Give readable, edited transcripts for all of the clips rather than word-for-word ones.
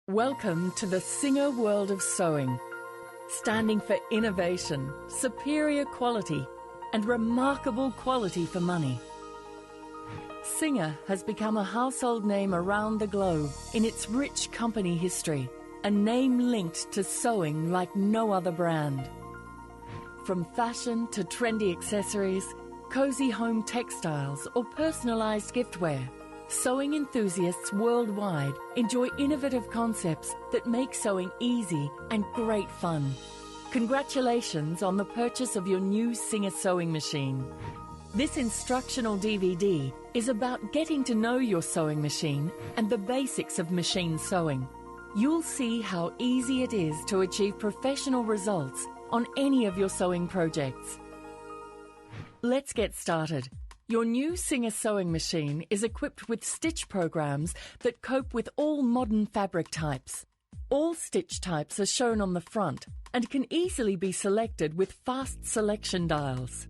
Welcome to the Singer world of sewing, standing for innovation, superior quality, and remarkable quality for money. Singer has become a household name around the globe in its rich company history, a name linked to sewing like no other brand. From fashion to trendy accessories, cozy home textiles, or personalized giftware, sewing enthusiasts worldwide enjoy innovative concepts that make sewing easy and great fun. Congratulations on the purchase of your new Singer sewing machine. This instructional DVD is about getting to know your sewing machine and the basics of machine sewing. You'll see how easy it is to achieve professional results on any of your sewing projects. Let's get started. Your new Singer sewing machine is equipped with stitch programs that cope with all modern fabric types. All stitch types are shown on the front and can easily be selected with fast selection dials.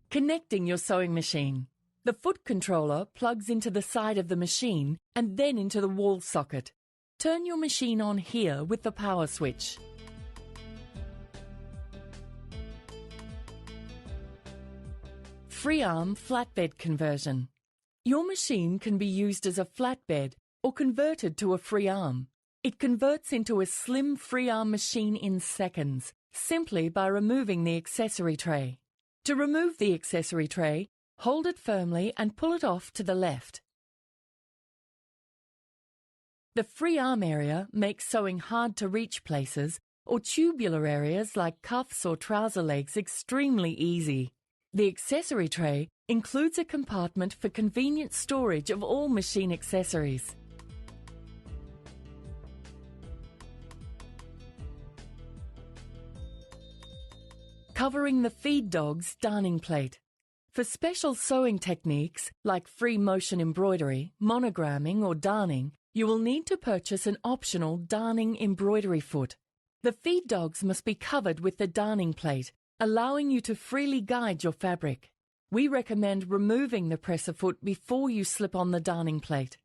Connecting your sewing machine. The foot controller plugs into the side of the machine and then into the wall socket. Turn your machine on here with the power switch. Free arm flatbed conversion. Your machine can be used as a flatbed or converted to a free arm. It converts into a slim free arm machine in seconds, simply by removing the accessory tray. To remove the accessory tray, hold it firmly and pull it off to the left. The free arm area makes sewing hard to reach places or tubular areas like cuffs or trouser legs extremely easy. The accessory tray includes a compartment for convenient storage of all machine accessories. Covering the feed dog's darning plate. For special sewing techniques like free motion embroidery, monogramming or darning, you will need to purchase an optional darning embroidery foot. The feed dogs must be covered with the darning plate, allowing you to freely guide your fabric. We recommend removing the presser foot before you slip on the darning plate.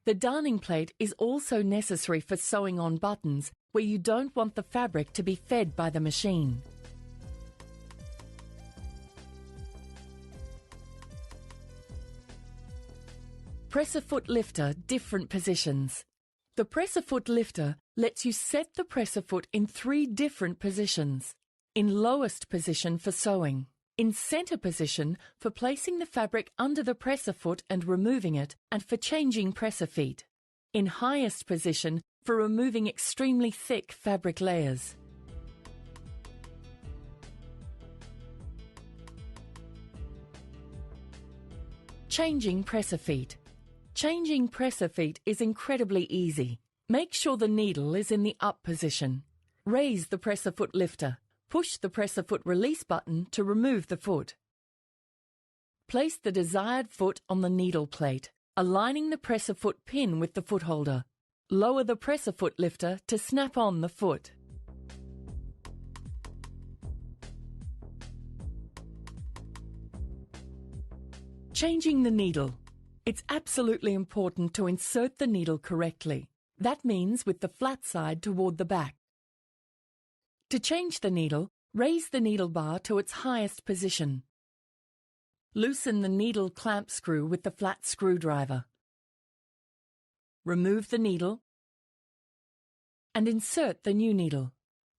The darning plate is also necessary for sewing on buttons where you don't want the fabric to be fed by the machine. Presser foot lifter, different positions. The presser foot lifter lets you set the presser foot in 3 different positions. In lowest position for sewing, in center position for placing the fabric under the presser foot and removing it, and for changing presser feet. In highest position for removing extremely thick fabric layers. Changing presser feet. Changing presser feet is incredibly easy. Make sure the needle is in the up position. Raise the presser foot lifter. Push the presser foot release button to remove the foot. Place the desired foot on the needle plate, aligning the presser foot pin with the foot holder. Lower the presser foot lifter to snap on the foot. Changing the needle. It's absolutely important to insert the needle correctly. That means with the flat side toward the back. To change the needle, raise the needle bar to its highest position. Loosen the needle clamp screw with the flat screwdriver. Remove the needle and insert the new needle.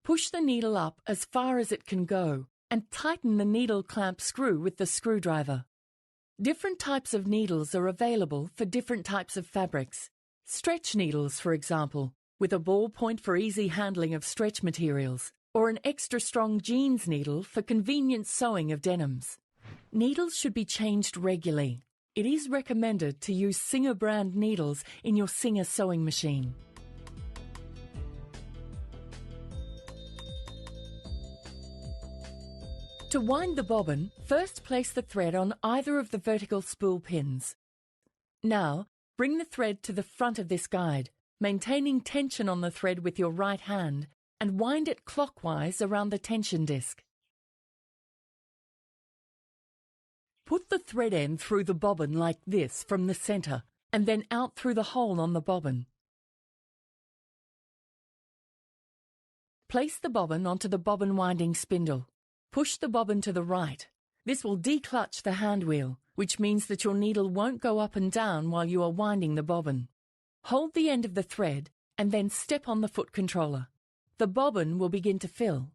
Push the needle up as far as it can go and tighten the needle clamp screw with the screwdriver. Different types of needles are available for different types of fabrics. Stretch needles, for example, with a ball point for easy handling of stretch materials, or an extra strong jeans needle for convenient sewing of denims. Needles should be changed regularly. It is recommended to use Singer brand needles in your Singer sewing machine. To wind the bobbin, first place the thread on either of the vertical spool pins. Now, bring the thread to the front of this guide, maintaining tension on the thread with your right hand, and wind it clockwise around the tension disc. Put the thread end through the bobbin like this from the centre and then out through the hole on the bobbin. Place the bobbin onto the bobbin winding spindle. Push the bobbin to the right. This will declutch the hand wheel, which means that your needle won't go up and down while you are winding the bobbin. Hold the end of the thread and then step on the foot controller. The bobbin will begin to fill.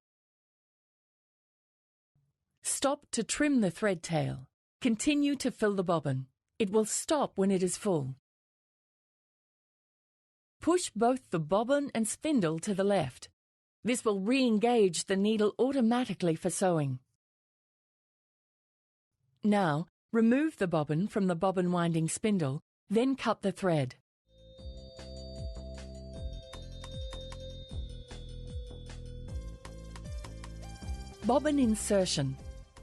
Stop to trim the thread tail. Continue to fill the bobbin. It will stop when it is full. Push both the bobbin and spindle to the left. This will re-engage the needle automatically for sewing. Now, remove the bobbin from the bobbin winding spindle, then cut the thread. Bobbin insertion.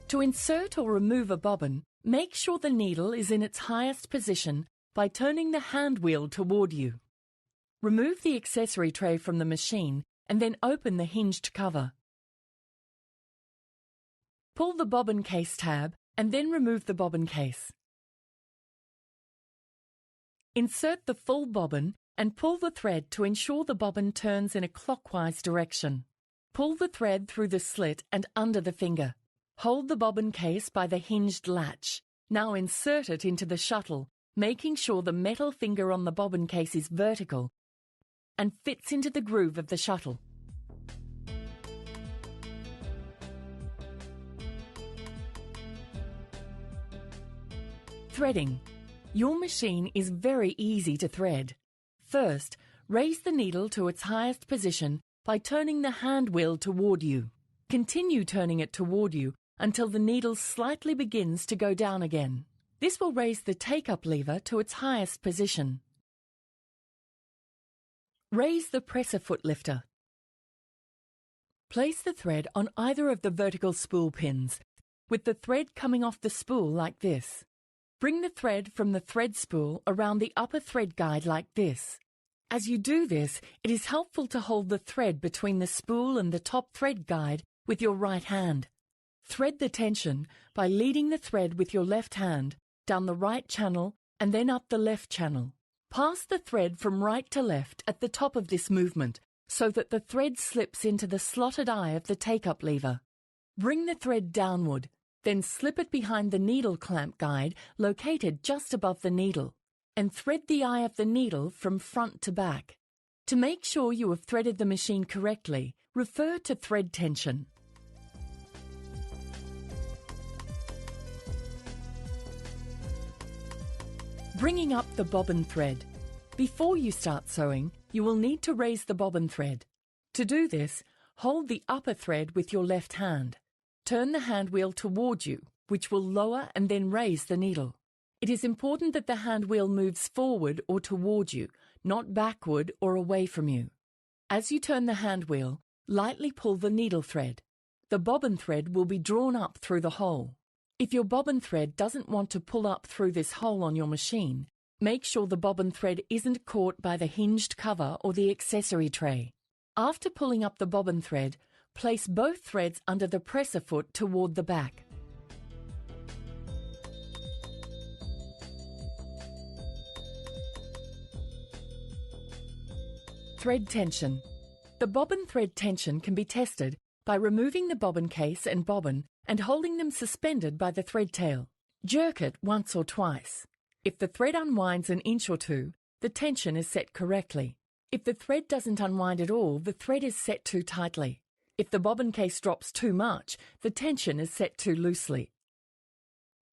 To insert or remove a bobbin, make sure the needle is in its highest position by turning the hand wheel toward you. Remove the accessory tray from the machine and then open the hinged cover. Pull the bobbin case tab and then remove the bobbin case. Insert the full bobbin and pull the thread to ensure the bobbin turns in a clockwise direction. Pull the thread through the slit and under the finger. Hold the bobbin case by the hinged latch. Now insert it into the shuttle, making sure the metal finger on the bobbin case is vertical and fits into the groove of the shuttle. Threading. Your machine is very easy to thread. First, raise the needle to its highest position by turning the hand wheel toward you. Continue turning it toward you until the needle slightly begins to go down again. This will raise the take-up lever to its highest position. Raise the presser foot lifter. Place the thread on either of the vertical spool pins, with the thread coming off the spool like this. Bring the thread from the thread spool around the upper thread guide like this. As you do this, it is helpful to hold the thread between the spool and the top thread guide with your right hand. Thread the tension by leading the thread with your left hand down the right channel and then up the left channel. Pass the thread from right to left at the top of this movement so that the thread slips into the slotted eye of the take-up lever. Bring the thread downward, then slip it behind the needle clamp guide located just above the needle, and thread the eye of the needle from front to back. To make sure you have threaded the machine correctly, refer to thread tension. Bringing up the bobbin thread. Before you start sewing, you will need to raise the bobbin thread. To do this, hold the upper thread with your left hand. Turn the hand wheel toward you, which will lower and then raise the needle. It is important that the hand wheel moves forward or toward you, not backward or away from you. As you turn the hand wheel, lightly pull the needle thread. The bobbin thread will be drawn up through the hole. If your bobbin thread doesn't want to pull up through this hole on your machine, make sure the bobbin thread isn't caught by the hinged cover or the accessory tray. After pulling up the bobbin thread, place both threads under the presser foot toward the back. Thread tension. The bobbin thread tension can be tested by removing the bobbin case and bobbin and holding them suspended by the thread tail. Jerk it once or twice. If the thread unwinds an inch or two, the tension is set correctly. If the thread doesn't unwind at all, the thread is set too tightly. If the bobbin case drops too much, the tension is set too loosely.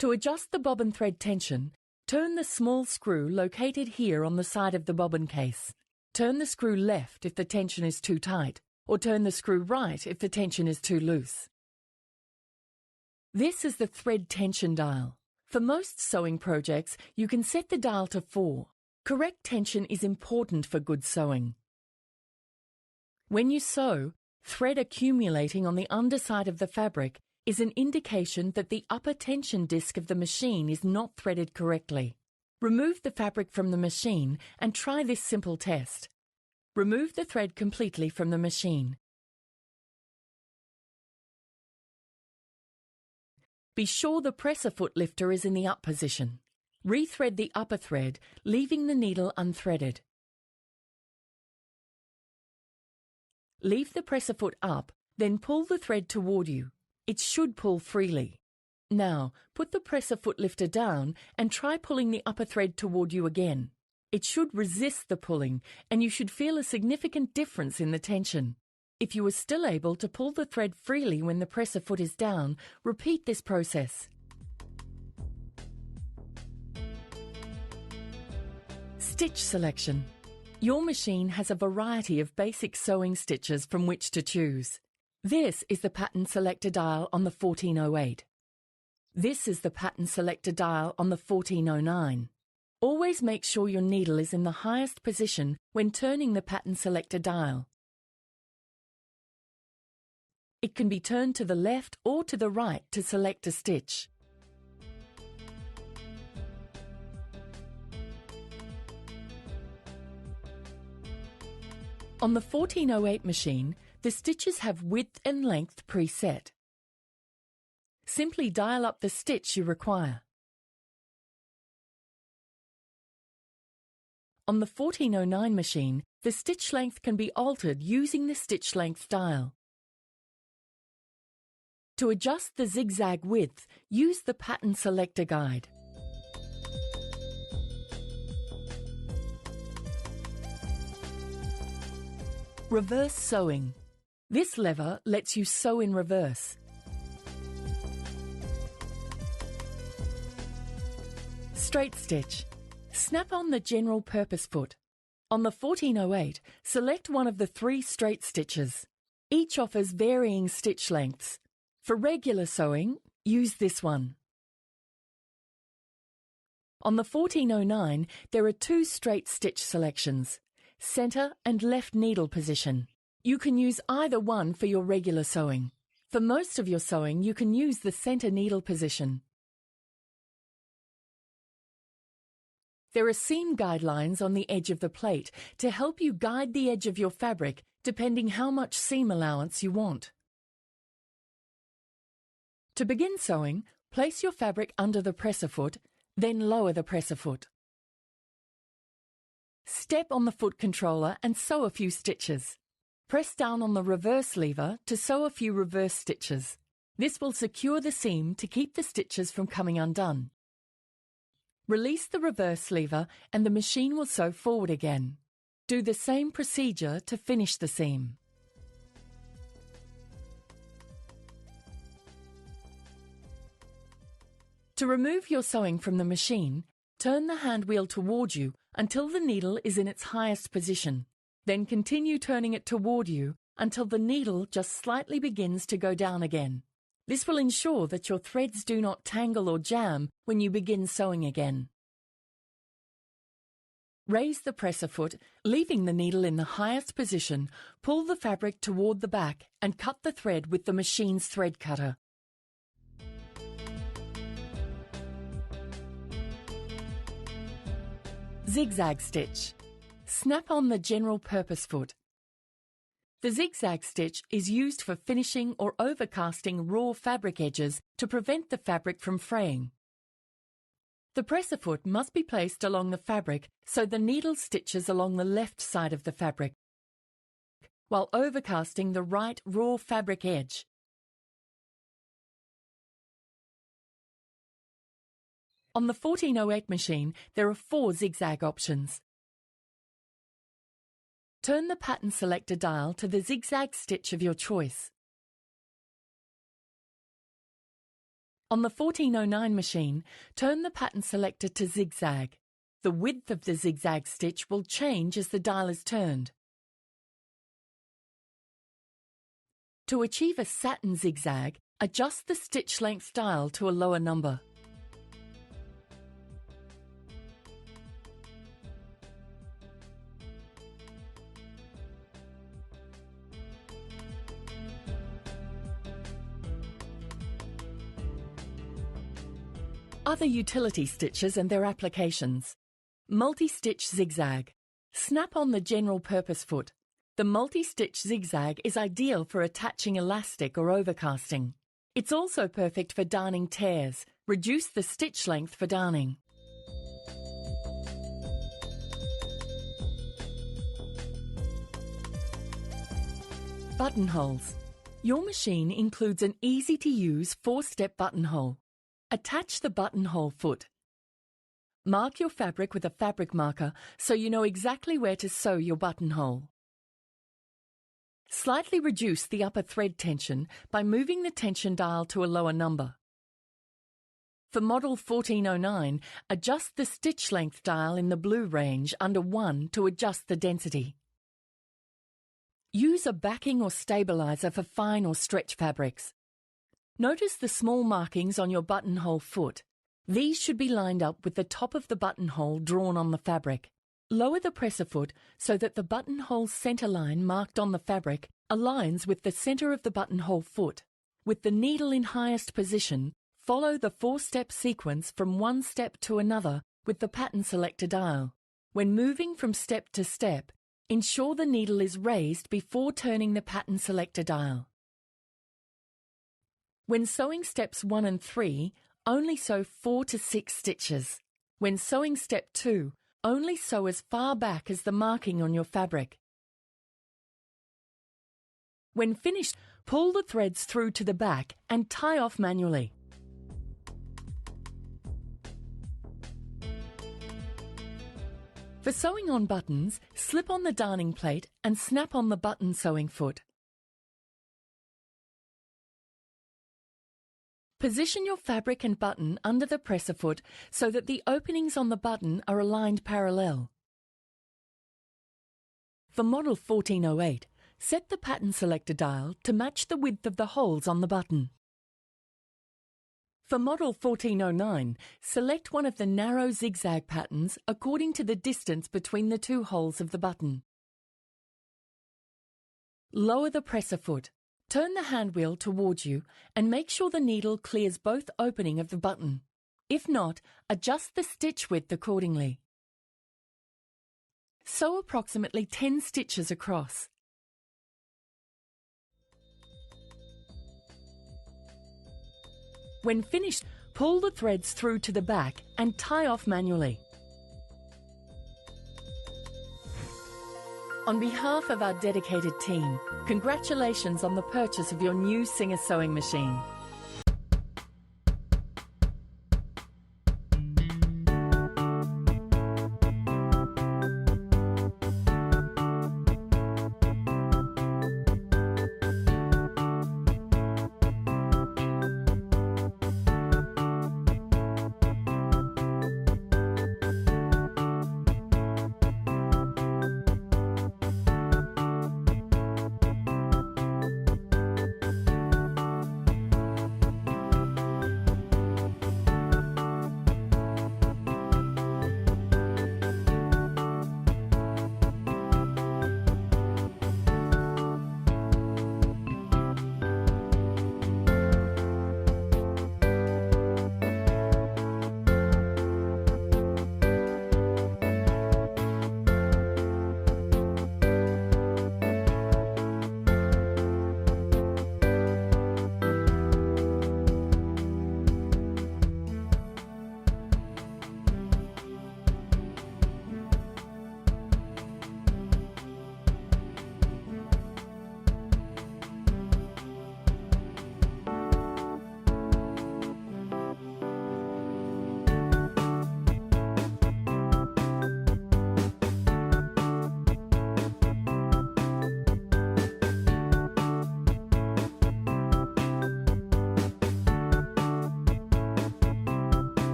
To adjust the bobbin thread tension, turn the small screw located here on the side of the bobbin case. Turn the screw left if the tension is too tight, or turn the screw right if the tension is too loose. This is the thread tension dial. For most sewing projects, you can set the dial to 4. Correct tension is important for good sewing. When you sew, thread accumulating on the underside of the fabric is an indication that the upper tension disc of the machine is not threaded correctly. Remove the fabric from the machine and try this simple test. Remove the thread completely from the machine. Be sure the presser foot lifter is in the up position. Rethread the upper thread, leaving the needle unthreaded. Leave the presser foot up, then pull the thread toward you. It should pull freely. Now, put the presser foot lifter down and try pulling the upper thread toward you again. It should resist the pulling, and you should feel a significant difference in the tension. If you are still able to pull the thread freely when the presser foot is down, repeat this process. Stitch selection. Your machine has a variety of basic sewing stitches from which to choose. This is the pattern selector dial on the 1408. This is the pattern selector dial on the 1409. Always make sure your needle is in the highest position when turning the pattern selector dial. It can be turned to the left or to the right to select a stitch. On the 1408 machine, the stitches have width and length preset. Simply dial up the stitch you require. On the 1409 machine, the stitch length can be altered using the stitch length dial. To adjust the zigzag width, use the pattern selector guide. Reverse sewing. This lever lets you sew in reverse. Straight stitch. Snap on the general purpose foot. On the 1408, select one of the 3 straight stitches. Each offers varying stitch lengths. For regular sewing, use this one. On the 1409, there are 2 straight stitch selections, centre and left needle position. You can use either one for your regular sewing. For most of your sewing, you can use the centre needle position. There are seam guidelines on the edge of the plate to help you guide the edge of your fabric depending how much seam allowance you want. To begin sewing, place your fabric under the presser foot, then lower the presser foot. Step on the foot controller and sew a few stitches. Press down on the reverse lever to sew a few reverse stitches. This will secure the seam to keep the stitches from coming undone. Release the reverse lever and the machine will sew forward again. Do the same procedure to finish the seam. To remove your sewing from the machine, turn the hand wheel toward you until the needle is in its highest position. Then continue turning it toward you until the needle just slightly begins to go down again. This will ensure that your threads do not tangle or jam when you begin sewing again. Raise the presser foot, leaving the needle in the highest position, pull the fabric toward the back and cut the thread with the machine's thread cutter. Zigzag stitch. Snap on the general purpose foot. The zigzag stitch is used for finishing or overcasting raw fabric edges to prevent the fabric from fraying. The presser foot must be placed along the fabric so the needle stitches along the left side of the fabric, while overcasting the right raw fabric edge. On the 1408 machine, there are 4 zigzag options. Turn the pattern selector dial to the zigzag stitch of your choice. On the 1409 machine, turn the pattern selector to zigzag. The width of the zigzag stitch will change as the dial is turned. To achieve a satin zigzag, adjust the stitch length dial to a lower number. Other utility stitches and their applications. Multi-stitch zigzag. Snap on the general purpose foot. The multi-stitch zigzag is ideal for attaching elastic or overcasting. It's also perfect for darning tears. Reduce the stitch length for darning. Buttonholes. Your machine includes an easy-to-use 4-step buttonhole. Attach the buttonhole foot. Mark your fabric with a fabric marker so you know exactly where to sew your buttonhole. Slightly reduce the upper thread tension by moving the tension dial to a lower number. For model 1409, adjust the stitch length dial in the blue range under 1 to adjust the density. Use a backing or stabilizer for fine or stretch fabrics. Notice the small markings on your buttonhole foot. These should be lined up with the top of the buttonhole drawn on the fabric. Lower the presser foot so that the buttonhole centre line marked on the fabric aligns with the centre of the buttonhole foot. With the needle in highest position, follow the 4-step sequence from one step to another with the pattern selector dial. When moving from step to step, ensure the needle is raised before turning the pattern selector dial. When sewing steps 1 and 3, only sew 4 to 6 stitches. When sewing step 2, only sew as far back as the marking on your fabric. When finished, pull the threads through to the back and tie off manually. For sewing on buttons, slip on the darning plate and snap on the button sewing foot. Position your fabric and button under the presser foot so that the openings on the button are aligned parallel. For model 1408, set the pattern selector dial to match the width of the holes on the button. For model 1409, select one of the narrow zigzag patterns according to the distance between the 2 holes of the button. Lower the presser foot. Turn the hand wheel towards you and make sure the needle clears both opening of the button. If not, adjust the stitch width accordingly. Sew approximately 10 stitches across. When finished, pull the threads through to the back and tie off manually. On behalf of our dedicated team, congratulations on the purchase of your new Singer sewing machine.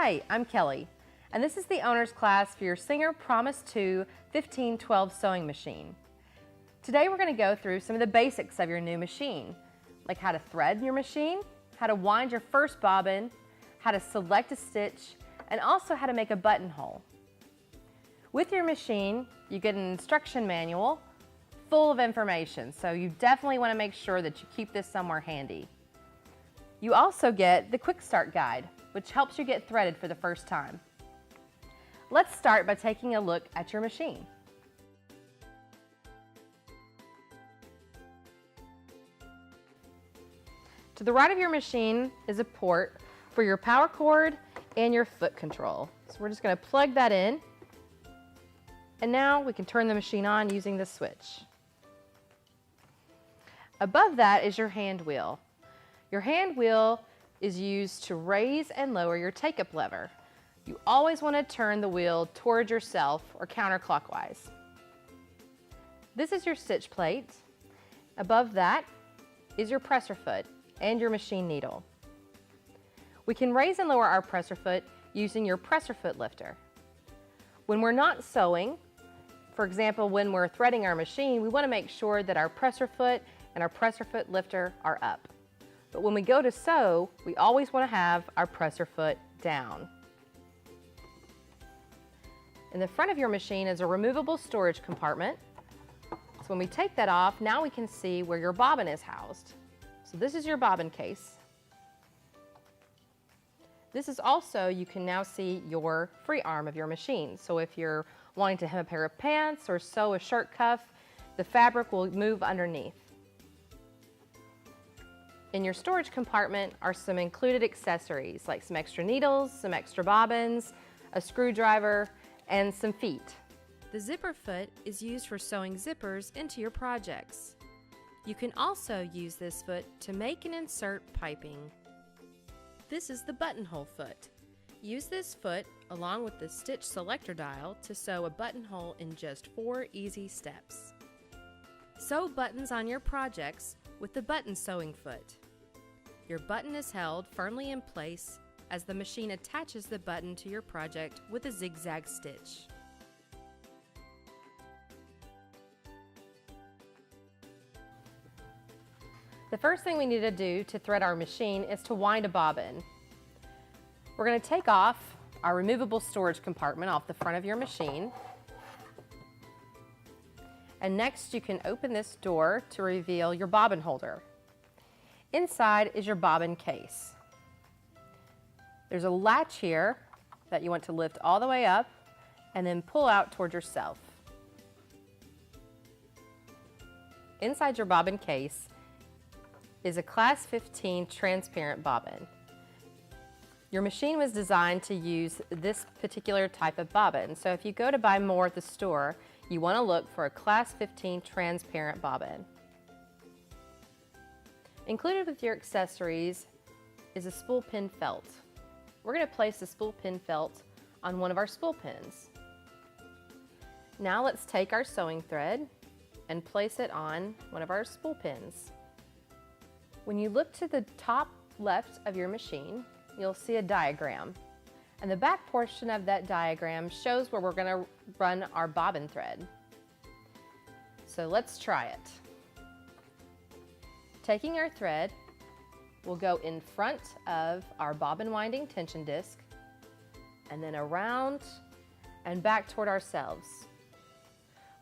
Hi, I'm Kelly, and this is the owner's class for your Singer Promise 2 1512 sewing machine. Today we're going to go through some of the basics of your new machine, like how to thread your machine, how to wind your first bobbin, how to select a stitch, and also how to make a buttonhole. With your machine, you get an instruction manual full of information, so you definitely want to make sure that you keep this somewhere handy. You also get the Quick Start Guide, which helps you get threaded for the first time. Let's start by taking a look at your machine. To the right of your machine is a port for your power cord and your foot control. So we're just going to plug that in, and now we can turn the machine on using the switch. Above that is your hand wheel. Your hand wheel is used to raise and lower your take-up lever. You always want to turn the wheel toward yourself or counterclockwise. This is your stitch plate. Above that is your presser foot and your machine needle. We can raise and lower our presser foot using your presser foot lifter. When we're not sewing, for example, when we're threading our machine, we want to make sure that our presser foot and our presser foot lifter are up. But when we go to sew, we always want to have our presser foot down. In the front of your machine is a removable storage compartment. So when we take that off, now we can see where your bobbin is housed. So this is your bobbin case. This is also, you can now see your free arm of your machine. So if you're wanting to hem a pair of pants or sew a shirt cuff, the fabric will move underneath. In your storage compartment are some included accessories, like some extra needles, some extra bobbins, a screwdriver, and some feet. The zipper foot is used for sewing zippers into your projects. You can also use this foot to make and insert piping. This is the buttonhole foot. Use this foot along with the stitch selector dial to sew a buttonhole in just 4 easy steps. Sew buttons on your projects with the button sewing foot. Your button is held firmly in place as the machine attaches the button to your project with a zigzag stitch. The first thing we need to do to thread our machine is to wind a bobbin. We're going to take off our removable storage compartment off the front of your machine. And next you can open this door to reveal your bobbin holder. Inside is your bobbin case. There's a latch here that you want to lift all the way up and then pull out toward yourself. Inside your bobbin case is a class 15 transparent bobbin. Your machine was designed to use this particular type of bobbin, so if you go to buy more at the store, you want to look for a class 15 transparent bobbin. Included with your accessories is a spool pin felt. We're going to place the spool pin felt on one of our spool pins. Now let's take our sewing thread and place it on one of our spool pins. When you look to the top left of your machine, you'll see a diagram. And the back portion of that diagram shows where we're going to run our bobbin thread. So let's try it. Taking our thread, we'll go in front of our bobbin winding tension disc and then around and back toward ourselves.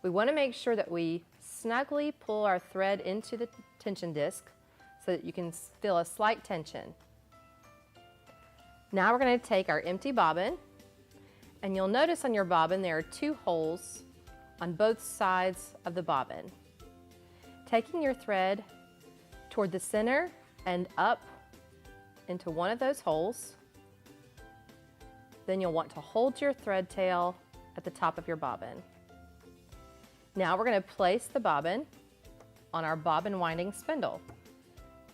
We want to make sure that we snugly pull our thread into the tension disc so that you can feel a slight tension. Now we're going to take our empty bobbin, and you'll notice on your bobbin there are 2 holes on both sides of the bobbin. Taking your thread toward the center and up into one of those holes, then you'll want to hold your thread tail at the top of your bobbin. Now we're going to place the bobbin on our bobbin winding spindle,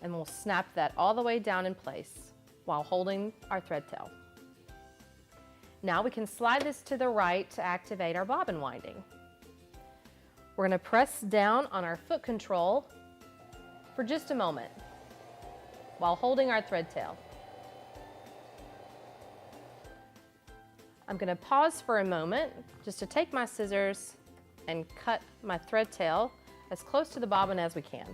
and we'll snap that all the way down in place while holding our thread tail. Now we can slide this to the right to activate our bobbin winding. We're going to press down on our foot control for just a moment while holding our thread tail. I'm going to pause for a moment just to take my scissors and cut my thread tail as close to the bobbin as we can.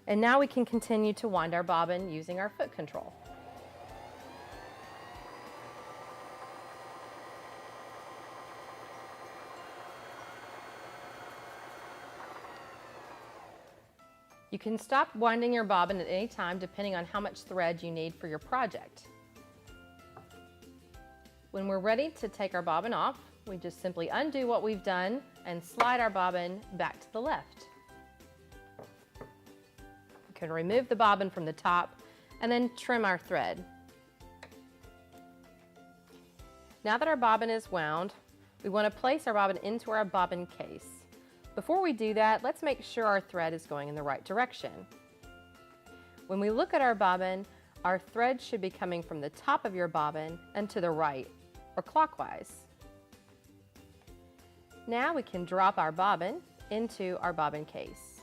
And now we can continue to wind our bobbin using our foot control. You can stop winding your bobbin at any time depending on how much thread you need for your project. When we're ready to take our bobbin off, we just simply undo what we've done and slide our bobbin back to the left. You can remove the bobbin from the top and then trim our thread. Now that our bobbin is wound, we want to place our bobbin into our bobbin case. Before we do that, let's make sure our thread is going in the right direction. When we look at our bobbin, our thread should be coming from the top of your bobbin and to the right, or clockwise. Now we can drop our bobbin into our bobbin case.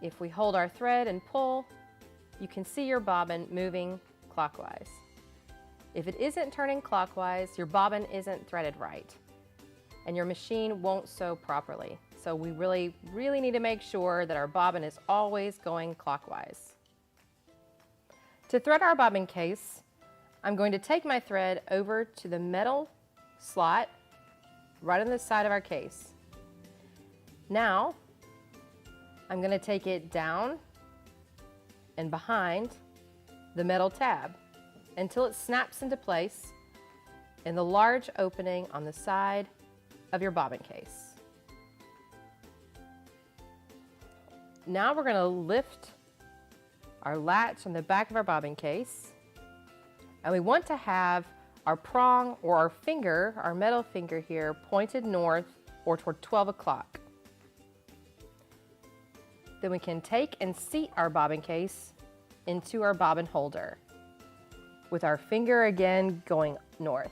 If we hold our thread and pull, you can see your bobbin moving clockwise. If it isn't turning clockwise, your bobbin isn't threaded right, and your machine won't sew properly. So we really need to make sure that our bobbin is always going clockwise. To thread our bobbin case, I'm going to take my thread over to the metal slot right on the side of our case. Now, I'm going to take it down and behind the metal tab until it snaps into place in the large opening on the side of your bobbin case. Now we're going to lift our latch on the back of our bobbin case, and we want to have our prong or our finger, our metal finger here, pointed north or toward 12 o'clock. Then we can take and seat our bobbin case into our bobbin holder with our finger again going north.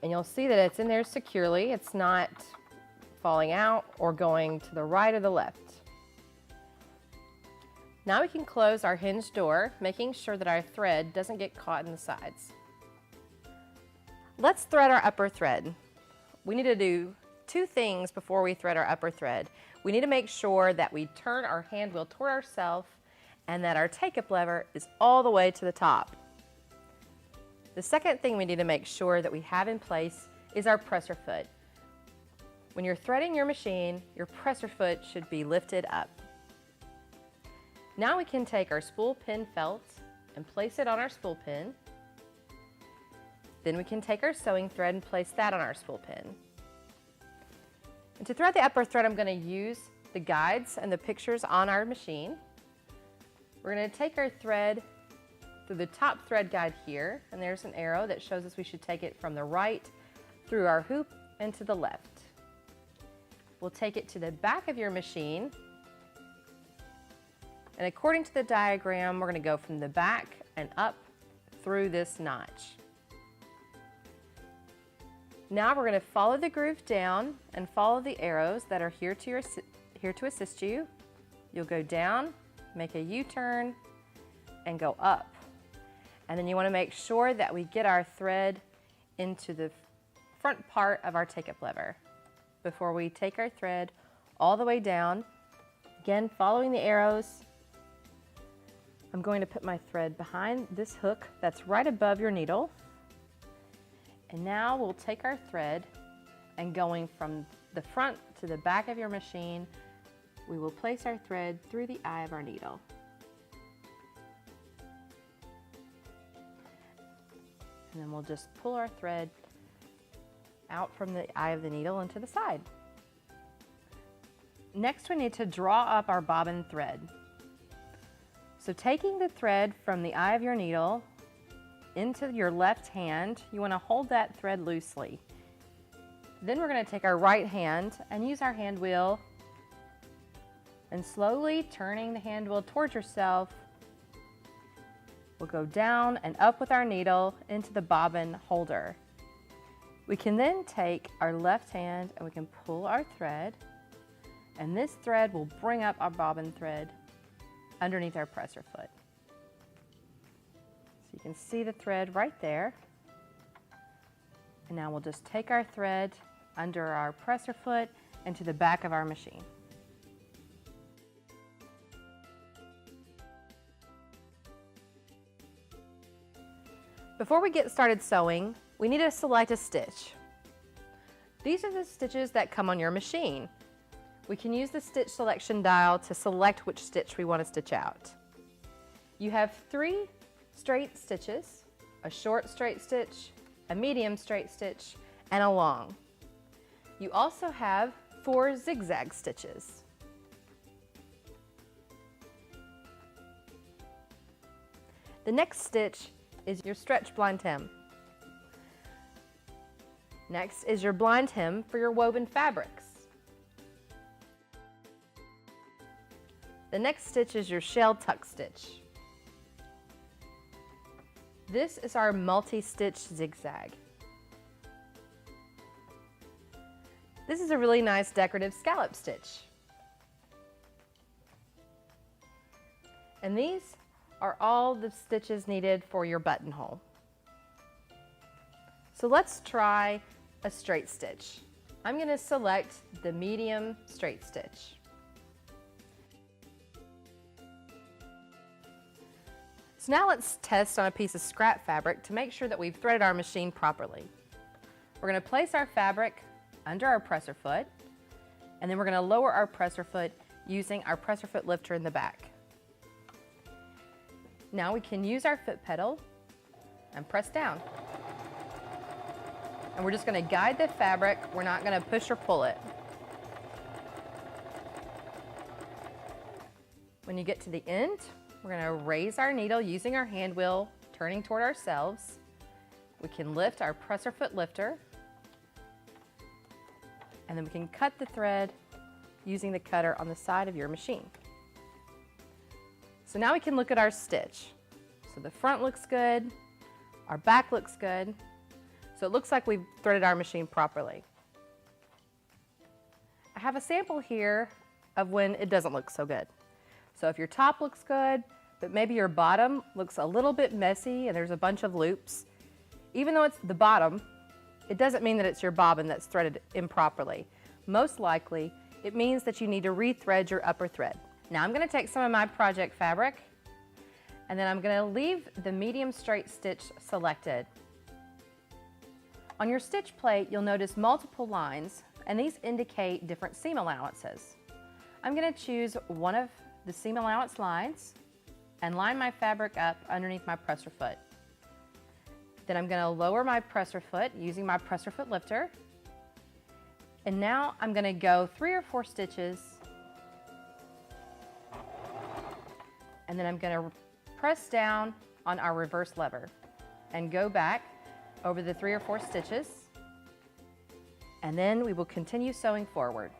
And you'll see that it's in there securely. It's not falling out or going to the right or the left. Now we can close our hinge door, making sure that our thread doesn't get caught in the sides. Let's thread our upper thread. We need to do two things before we thread our upper thread. We need to make sure that we turn our hand wheel toward ourselves and that our take-up lever is all the way to the top. The second thing we need to make sure that we have in place is our presser foot. When you're threading your machine, your presser foot should be lifted up. Now we can take our spool pin felt and place it on our spool pin. Then we can take our sewing thread and place that on our spool pin. And to thread the upper thread, I'm going to use the guides and the pictures on our machine. We're going to take our thread through the top thread guide here, and there's an arrow that shows us we should take it from the right through our hoop and to the left. We'll take it to the back of your machine, and according to the diagram, we're going to go from the back and up through this notch. Now we're going to follow the groove down and follow the arrows that are here to assist you. You'll go down, make a U-turn, and go up. And then you want to make sure that we get our thread into the front part of our take-up lever before we take our thread all the way down. Again, following the arrows, I'm going to put my thread behind this hook that's right above your needle. And now we'll take our thread and going from the front to the back of your machine, we will place our thread through the eye of our needle. And then we'll just pull our thread out from the eye of the needle and to the side. Next, we need to draw up our bobbin thread. So taking the thread from the eye of your needle into your left hand, you want to hold that thread loosely. Then we're going to take our right hand and use our hand wheel and slowly turning the hand wheel towards yourself, we'll go down and up with our needle into the bobbin holder. We can then take our left hand and we can pull our thread, and this thread will bring up our bobbin thread underneath our presser foot. You can see the thread right there. And now we'll just take our thread under our presser foot and to the back of our machine. Before we get started sewing, we need to select a stitch. These are the stitches that come on your machine. We can use the stitch selection dial to select which stitch we want to stitch out. You have 3 straight stitches, a short straight stitch, a medium straight stitch, and a long. You also have 4 zigzag stitches. The next stitch is your stretch blind hem. Next is your blind hem for your woven fabrics. The next stitch is your shell tuck stitch. This is our multi-stitch zigzag. This is a really nice decorative scallop stitch. And these are all the stitches needed for your buttonhole. So let's try a straight stitch. I'm going to select the medium straight stitch. So now let's test on a piece of scrap fabric to make sure that we've threaded our machine properly. We're going to place our fabric under our presser foot, and then we're going to lower our presser foot using our presser foot lifter in the back. Now we can use our foot pedal and press down. And we're just going to guide the fabric. We're not going to push or pull it. When you get to the end, we're going to raise our needle using our hand wheel, turning toward ourselves. We can lift our presser foot lifter, and then we can cut the thread using the cutter on the side of your machine. So now we can look at our stitch. So the front looks good, our back looks good, so it looks like we've threaded our machine properly. I have a sample here of when it doesn't look so good. So if your top looks good, but maybe your bottom looks a little bit messy and there's a bunch of loops, even though it's the bottom, it doesn't mean that it's your bobbin that's threaded improperly. Most likely, it means that you need to rethread your upper thread. Now I'm going to take some of my project fabric, and then I'm going to leave the medium straight stitch selected. On your stitch plate, you'll notice multiple lines, and these indicate different seam allowances. I'm going to choose one of the seam allowance lines and line my fabric up underneath my presser foot. Then I'm going to lower my presser foot using my presser foot lifter, and now I'm going to go 3 or 4 stitches, and then I'm going to press down on our reverse lever and go back over the 3 or 4 stitches, and then we will continue sewing forward.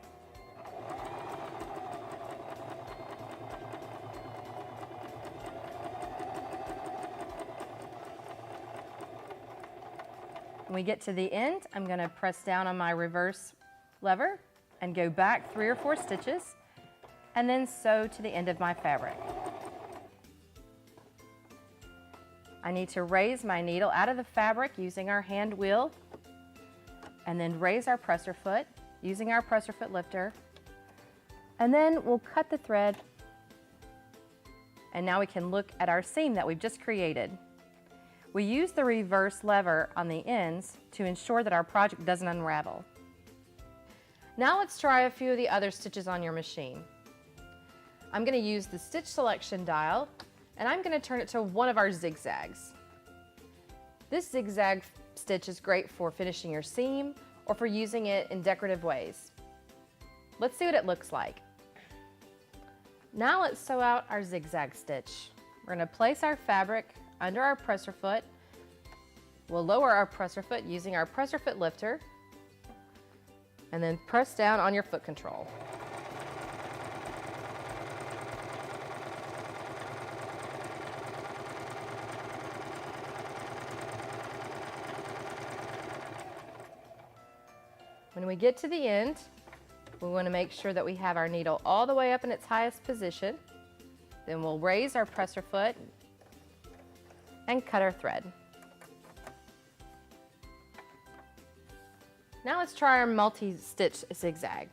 When we get to the end, I'm going to press down on my reverse lever and go back 3 or 4 stitches, and then sew to the end of my fabric. I need to raise my needle out of the fabric using our hand wheel, and then raise our presser foot using our presser foot lifter, and then we'll cut the thread, and now we can look at our seam that we've just created. We use the reverse lever on the ends to ensure that our project doesn't unravel. Now let's try a few of the other stitches on your machine. I'm going to use the stitch selection dial, and I'm going to turn it to one of our zigzags. This zigzag stitch is great for finishing your seam or for using it in decorative ways. Let's see what it looks like. Now let's sew out our zigzag stitch. We're going to place our fabric under our presser foot. We'll lower our presser foot using our presser foot lifter, and then press down on your foot control. When we get to the end, we want to make sure that we have our needle all the way up in its highest position. Then we'll raise our presser foot and cut our thread. Now let's try our multi-stitch zigzag.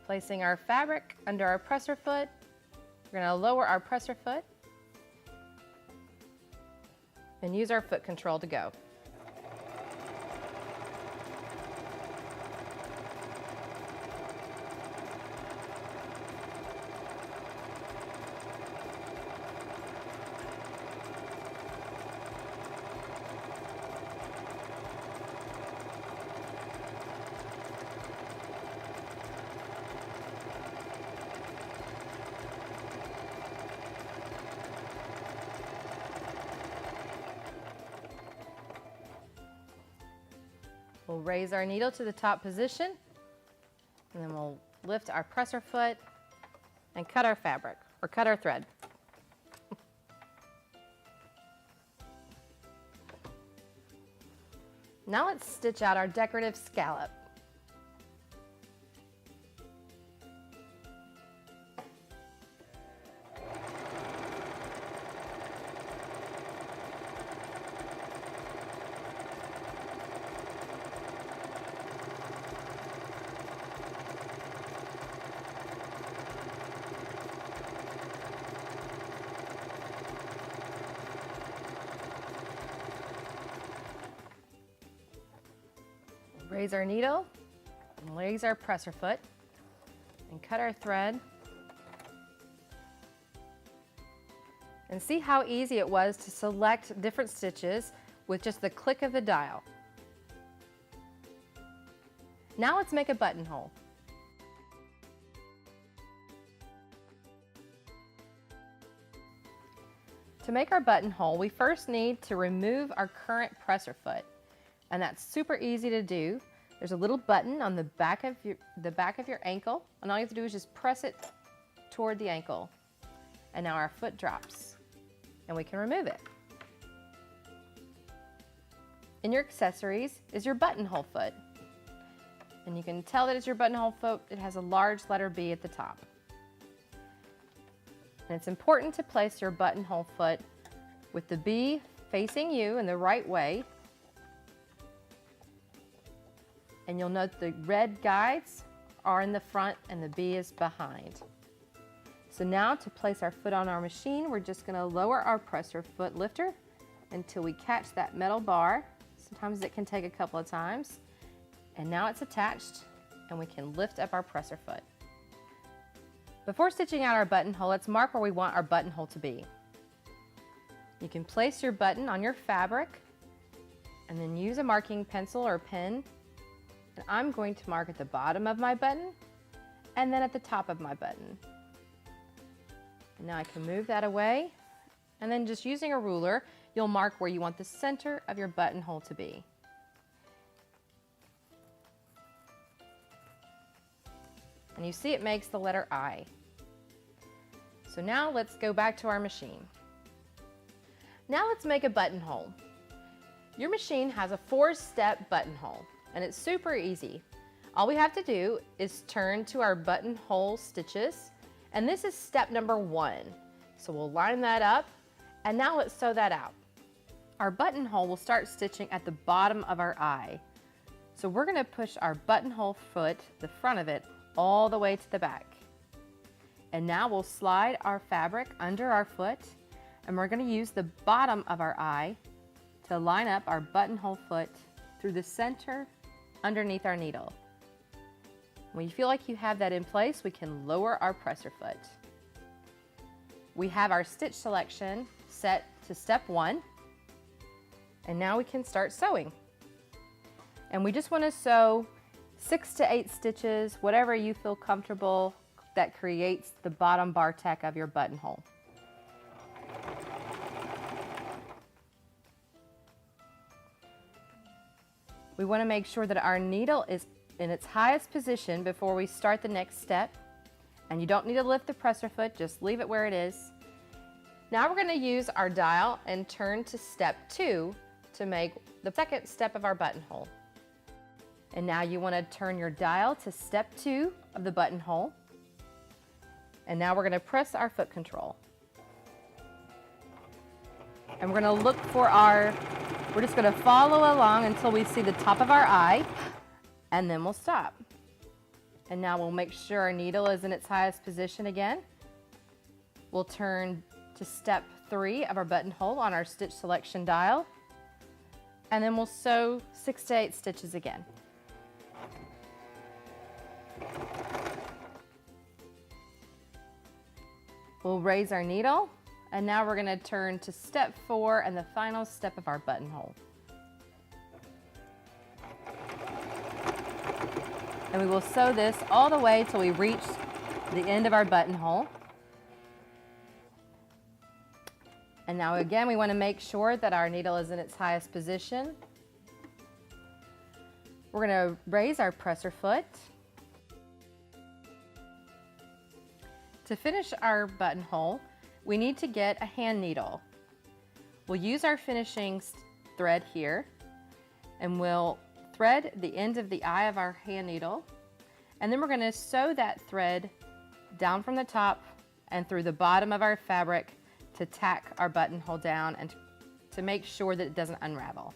Placing our fabric under our presser foot, we're going to lower our presser foot and use our foot control to go. We'll raise our needle to the top position, and then we'll lift our presser foot and cut our fabric, or cut our thread. Now let's stitch out our decorative scallop. Raise our needle, and raise our presser foot, and cut our thread. And see how easy it was to select different stitches with just the click of the dial. Now let's make a buttonhole. To make our buttonhole, we first need to remove our current presser foot. And that's super easy to do. There's a little button on the back of your ankle, and all you have to do is just press it toward the ankle. And now our foot drops, and we can remove it. In your accessories is your buttonhole foot. And you can tell that it's your buttonhole foot. It has a large letter B at the top. And it's important to place your buttonhole foot with the B facing you in the right way. And you'll note the red guides are in the front and the B is behind. So now to place our foot on our machine, we're just going to lower our presser foot lifter until we catch that metal bar. Sometimes it can take a couple of times. And now it's attached, and we can lift up our presser foot. Before stitching out our buttonhole, let's mark where we want our buttonhole to be. You can place your button on your fabric and then use a marking pencil or pen. And I'm going to mark at the bottom of my button and then at the top of my button. And now I can move that away, and then just using a ruler, you'll mark where you want the center of your buttonhole to be. And you see it makes the letter I. So now let's go back to our machine. Now let's make a buttonhole. Your machine has a 4-step buttonhole, and it's super easy. All we have to do is turn to our buttonhole stitches, and this is step number 1. So we'll line that up, and now let's sew that out. Our buttonhole will start stitching at the bottom of our eye. So we're going to push our buttonhole foot, the front of it, all the way to the back. And now we'll slide our fabric under our foot, and we're going to use the bottom of our eye to line up our buttonhole foot through the center underneath our needle. When you feel like you have that in place, we can lower our presser foot. We have our stitch selection set to step 1, and now we can start sewing. And we just want to sew 6 to 8 stitches, whatever you feel comfortable, that creates the bottom bar tack of your buttonhole. We want to make sure that our needle is in its highest position before we start the next step. And you don't need to lift the presser foot, just leave it where it is. Now we're going to use our dial and turn to step 2 to make the second step of our buttonhole. And now you want to turn your dial to step 2 of the buttonhole. And now we're going to press our foot control. And we're going to look for we're just going to follow along until we see the top of our eye, and then we'll stop. And now we'll make sure our needle is in its highest position again. We'll turn to step 3 of our buttonhole on our stitch selection dial, and then we'll sew 6 to 8 stitches again. We'll raise our needle, and now we're going to turn to step 4 and the final step of our buttonhole. And we will sew this all the way till we reach the end of our buttonhole. And now again, we want to make sure that our needle is in its highest position. We're going to raise our presser foot. To finish our buttonhole, we need to get a hand needle. We'll use our finishing thread here, and we'll thread the end of the eye of our hand needle, and then we're going to sew that thread down from the top and through the bottom of our fabric to tack our buttonhole down and to make sure that it doesn't unravel.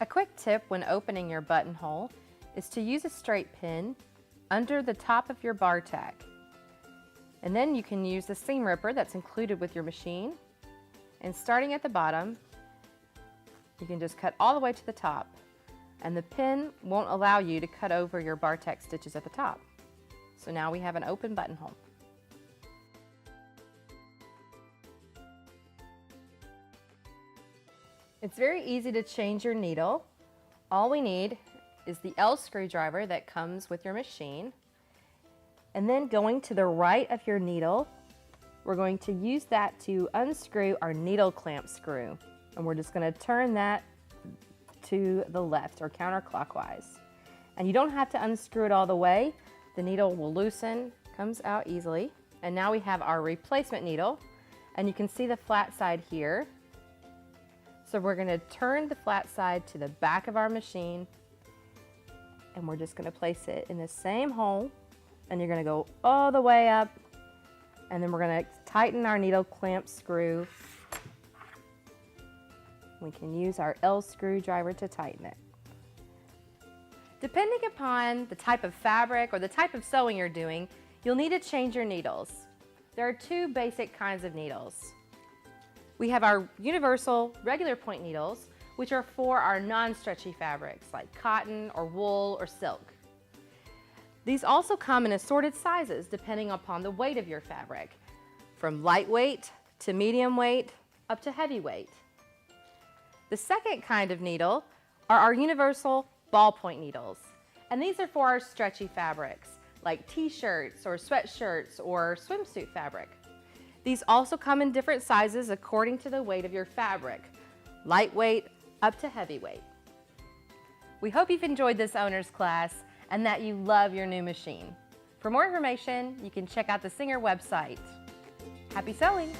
A quick tip when opening your buttonhole is to use a straight pin under the top of your bar tack. And then you can use the seam ripper that's included with your machine. And starting at the bottom, you can just cut all the way to the top. And the pin won't allow you to cut over your bar tack stitches at the top. So now we have an open buttonhole. It's very easy to change your needle. All we need is the L screwdriver that comes with your machine. And then going to the right of your needle, we're going to use that to unscrew our needle clamp screw. And we're just going to turn that to the left or counterclockwise. And you don't have to unscrew it all the way. The needle will loosen, comes out easily. And now we have our replacement needle, and you can see the flat side here. So we're going to turn the flat side to the back of our machine, and we're just going to place it in the same hole. And you're going to go all the way up, and then we're going to tighten our needle clamp screw. We can use our L screwdriver to tighten it. Depending upon the type of fabric or the type of sewing you're doing, you'll need to change your needles. There are 2 basic kinds of needles. We have our universal regular point needles, which are for our non-stretchy fabrics like cotton or wool or silk. These also come in assorted sizes depending upon the weight of your fabric, from lightweight to medium weight up to heavyweight. The second kind of needle are our universal ballpoint needles, and these are for our stretchy fabrics like t-shirts or sweatshirts or swimsuit fabric. These also come in different sizes according to the weight of your fabric, lightweight up to heavyweight. We hope you've enjoyed this owner's class and that you love your new machine. For more information, you can check out the Singer website. Happy sewing!